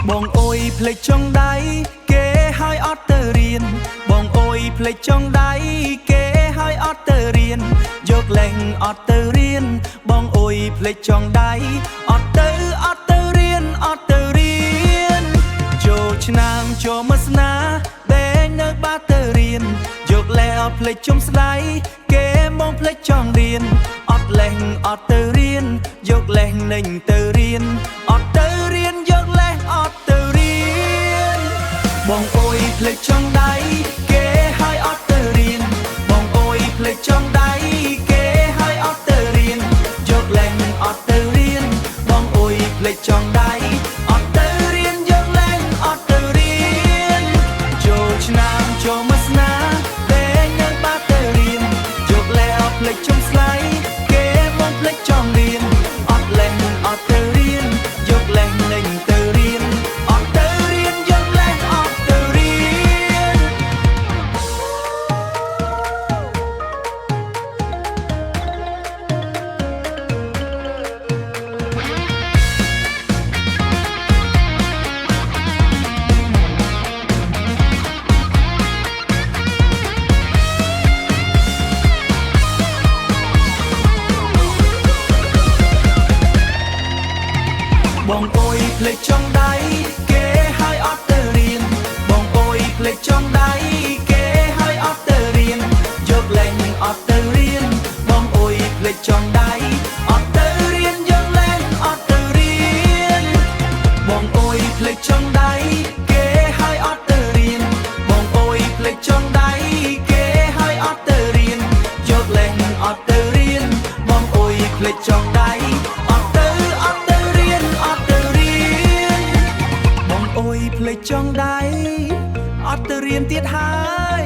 បងអើយភ្លេចចង់ដៃគេហើយអត់ទៅរៀនបងអើយភ្លេចចង់ដៃគេហើយអត់ទៅរៀនយកលេងអត់ទៅរៀនបងអើយភ្លេចចង់ដៃអត់ទៅរៀនអត់ទៅរៀនចូលឆ្នាំចូលមកស្នាបែងនៅបាត់ទៅរៀនយកលេងអត់ភ្លេចជុំស្ដៃគេមកភ្លេចចង់រៀនអត់លេងអត់ទៅរៀនយកលេងនឹងទៅរៀនអត់ទៅរៀនយកលេងអត់ទៅរៀនបងអើយភ្លេចចង់ដៃគេហើយអត់ទៅរៀនបងអើយភ្លេចចង់ដៃគេហើយអត់ទៅរៀនយកលេងអត់ទៅរៀនបងអើយភ្លេចចង់ដៃអត់ទៅរៀនយកលេងអត់ទៅរៀនចូលឆ្នាំចូលមកស្នាតែនៅបាត់ទៅរៀនយកលេងអត់ភ្លេចជុំស្លៃគេមកភ្លេចចង់រៀនអត់លេងអត់ទៅរៀនយកលេងនឹងទៅរៀនអត់ទៅរៀនយកលេងអត់ទៅរៀនបងអើយភ្លេចចង់ដៃគេហើយអត់ទៅរៀនបងអើយភ្លេចចង់ដៃគេហើយអត់ទៅរៀនយកលេងអត់ទៅរៀនបងអើយភ្លេចចង់ដៃអត់ទៅរៀនយកលេងអត់ទៅរៀនបងអើយភ្លេចចង់ដៃគេហើយអត់ទៅរៀនបងអើយភ្លេចចង់ដៃគេហើយអត់ទៅរៀនយកលេងអត់ទៅរៀនបងអើយភ្លេចចង់ដៃអត់ទៅរៀនអត់ទៅរៀនបងអើយភ្លេចចង់ដៃអត់ទៅរៀនទៀតហើយ